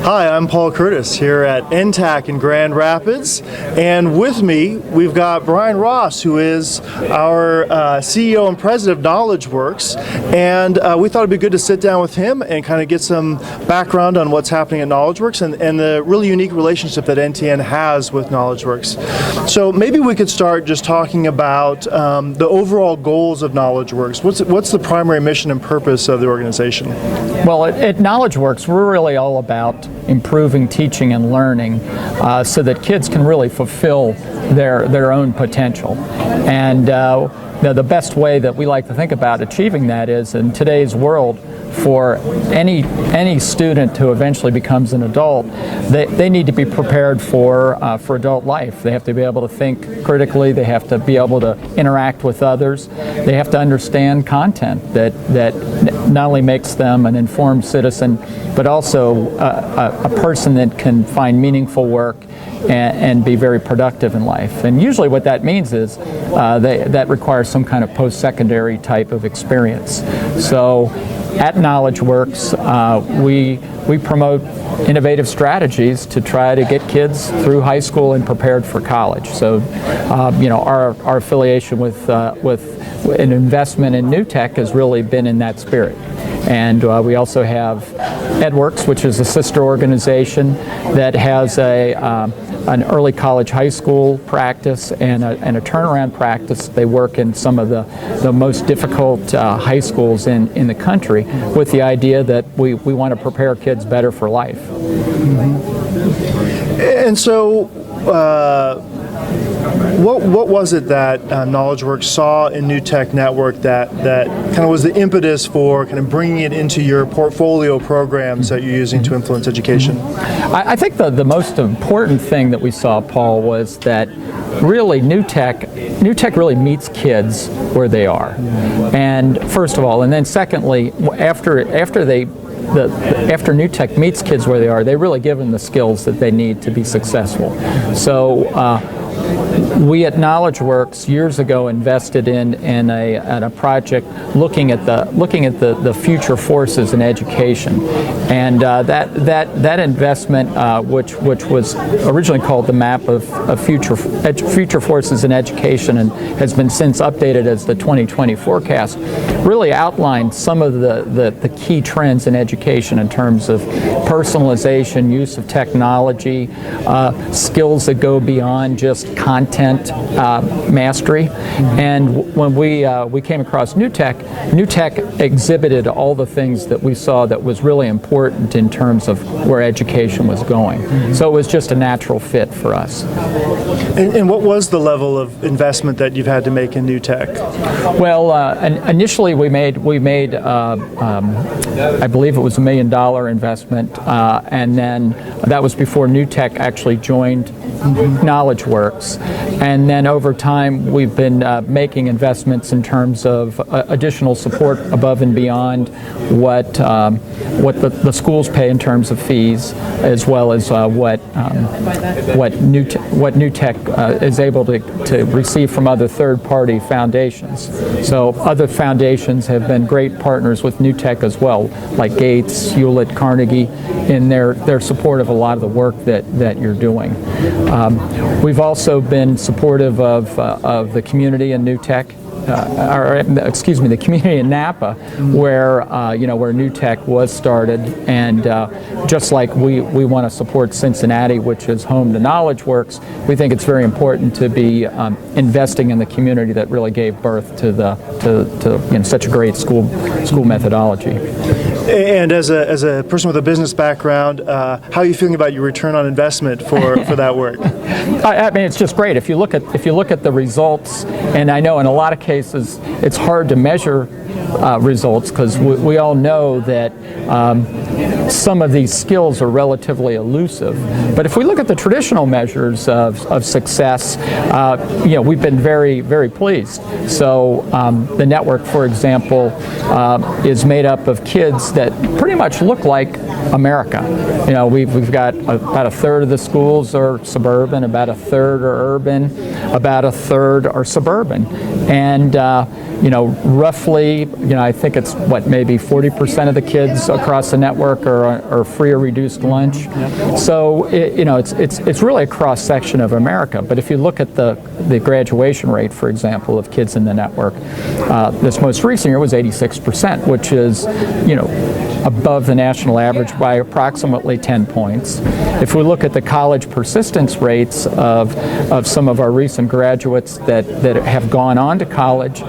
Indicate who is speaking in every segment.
Speaker 1: Hi, I'm Paul Curtis here at NTAC in Grand Rapids, and with me we've got Brian Ross, who is our CEO and president of KnowledgeWorks, and we thought it'd be good to sit down with him and kind of get some background on what's happening at KnowledgeWorks and the really unique relationship that NTN has with KnowledgeWorks. So maybe we could start just talking about the overall goals of KnowledgeWorks. What's the primary mission and purpose of the organization?
Speaker 2: Well, at KnowledgeWorks, we're really all about improving teaching and learning so that kids can really fulfill their own potential. And the best way that we like to think about achieving that is, in today's world, for any student who eventually becomes an adult, they need to be prepared for adult life. They have to be able to think critically. They have to be able to interact with others. They have to understand content that not only makes them an informed citizen, but also a person that can find meaningful work and be very productive in life. And usually what that means is that requires some kind of post-secondary type of experience. So at KnowledgeWorks, we promote innovative strategies to try to get kids through high school and prepared for college. So, our affiliation with an investment in NTAC has really been in that spirit. And we also have EdWorks, which is a sister organization that has an early college high school practice and a turnaround practice. They work in some of the most difficult high schools in the country with the idea that we want to prepare kids better for life.
Speaker 1: Mm-hmm. And so what was it that KnowledgeWorks saw in NTAC Network that kind of was the impetus for kind of bringing it into your portfolio programs that you're using to influence education?
Speaker 2: I think the most important thing that we saw, Paul, was that really NTAC really meets kids where they are. And first of all, and then secondly, after NTAC meets kids where they are, they really give them the skills that they need to be successful. So we at KnowledgeWorks years ago invested in a project looking at the future forces in education, and that investment, which was originally called the Map of Future Forces in Education and has been since updated as the 2020 forecast, really outlined some of the key trends in education in terms of personalization, use of technology, skills that go beyond just content mastery. And when we came across NTAC exhibited all the things that we saw that was really important in terms of where education was going. So it was just a natural fit for us.
Speaker 1: And what was the level of investment that you've had to make in NTAC?
Speaker 2: Well, initially we made I believe it was $1 million investment, and then that was before NTAC actually joined KnowledgeWorks. And then over time we've been making investments in terms of additional support above and beyond what the schools pay in terms of fees, as well as what NTAC is able to receive from other third-party foundations. So other foundations have been great partners with NTAC as well, like Gates, Hewlett, Carnegie, in their support of a lot of the work that you're doing. We've also been supportive of the community in NTAC. The community in Napa, where NTAC was started, and just like we want to support Cincinnati, which is home to KnowledgeWorks, we think it's very important to be investing in the community that really gave birth to such a great school methodology.
Speaker 1: And as a person with a business background, how are you feeling about your return on investment for that work?
Speaker 2: I mean, it's just great. If you look at the results, and I know in a lot of cases it's hard to measure results because we all know that some of these skills are relatively elusive. But if we look at the traditional measures of success, we've been very, very pleased. So the network, for example, is made up of kids that pretty much look like America. We've got about a third of the schools are suburban, about a third are urban, about a third are suburban, and roughly I think it's maybe 40% of the kids across the network are free or reduced lunch. So it's really a cross section of America. But if you look at the graduation rate, for example, of kids in the network, this most recent year was 86%, which is above the national average by approximately 10 points. If we look at the college persistence rates of some of our recent graduates that have gone on to college,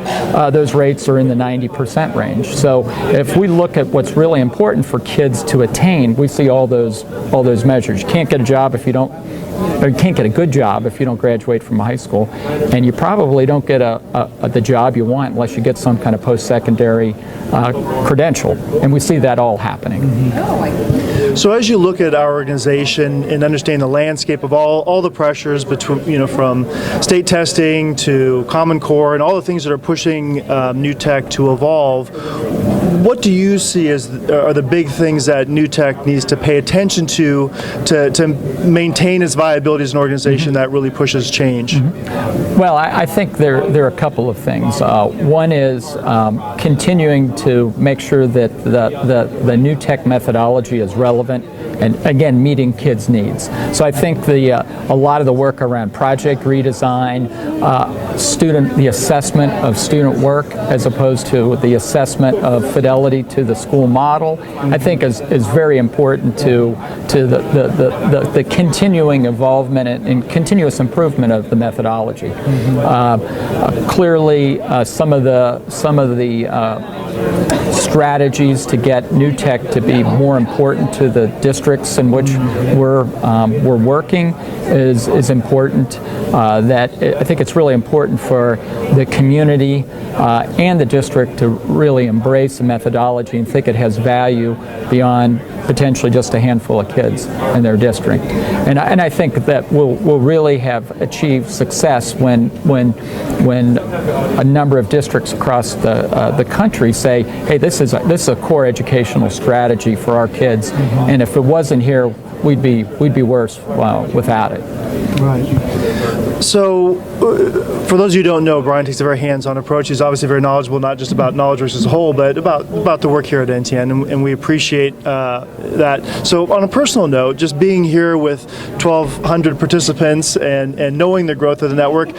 Speaker 2: those rates are in the 90% range. So if we look at what's really important for kids to attain, we see all those measures. You can't get a job if you don't, or you can't get a good job if you don't graduate from high school, and you probably don't get the job you want unless you get some kind of post-secondary credential, and we see that all happening.
Speaker 1: So as you look at our organization and understand the landscape of all the pressures between, from state testing to Common Core and all the things that are pushing New Tech to evolve, what do you see are the big things that New Tech needs to pay attention to maintain its viability as an organization that really pushes change?
Speaker 2: Well, I think there are a couple of things. One is continuing to make sure that the New Tech methodology is relevant and, again, meeting kids' needs. So I think a lot of the work around project redesign, the assessment of student work as opposed to the assessment of fidelity to the school model, I think is very important to the continuing involvement and continuous improvement of the methodology. Clearly, some of the strategies to get New Tech to be more important to the districts in which we're working is important. That I think it's really important for the community and the district to really embrace the methodology and think it has value beyond potentially just a handful of kids in their district. And I think that we'll really have achieved success when a number of districts across the country say, hey, this is a core educational strategy for our kids, and if it wasn't here, we'd be worse without it.
Speaker 1: Right. So, for those of you who don't know, Brian takes a very hands-on approach. He's obviously very knowledgeable, not just about KnowledgeWorks as a whole, but about the work here at NTN, and we appreciate that. So, on a personal note, just being here with 1,200 participants and knowing the growth of the network,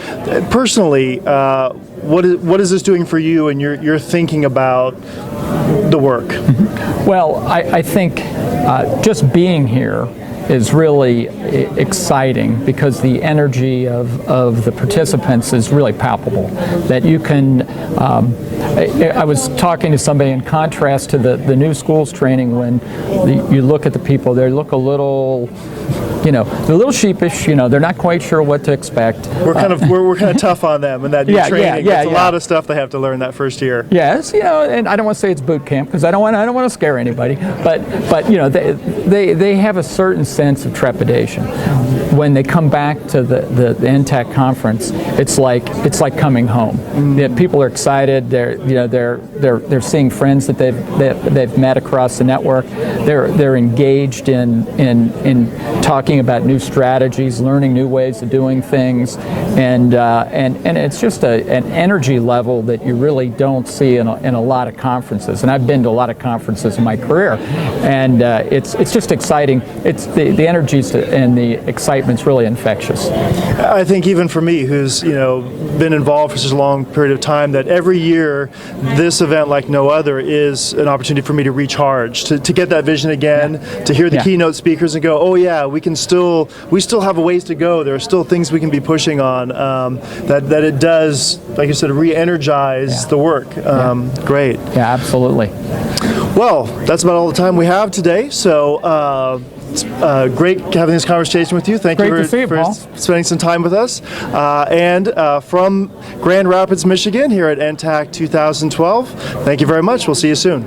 Speaker 1: personally, what is this doing for you and your thinking about the work?
Speaker 2: Well, I think just being here is really exciting because the energy of the participants is really palpable. That you can, I was talking to somebody in contrast to the new schools training, when you look at the people, they look a little, they're a little sheepish, they're not quite sure what to expect.
Speaker 1: We're kind of tough on them, and that new training, it's a lot of stuff they have to learn that first year.
Speaker 2: Yes, and I don't want to say it's boot camp because I don't want to scare anybody, but they have a certain sense of trepidation. When they come back to the NTAC conference, it's like coming home. People are excited. They're seeing friends that they've met across the network. They're engaged in talking about new strategies, learning new ways of doing things, and it's just an energy level that you really don't see in a lot of conferences. And I've been to a lot of conferences in my career, and it's just exciting. It's the energies and the excitement's really infectious.
Speaker 1: I think even for me, who's been involved for such a long period of time, that every year this event, like no other, is an opportunity for me to recharge, to get that vision again, to hear the keynote speakers and go, oh yeah, we still have a ways to go. There are still things we can be pushing on. That it does, like you said, re-energize the work. Great.
Speaker 2: Yeah, absolutely.
Speaker 1: Well, that's about all the time we have today. So. It's great having this conversation with you. Thank you for spending some time with us. And from Grand Rapids, Michigan, here at NTAC 2012, thank you very much. We'll see you soon.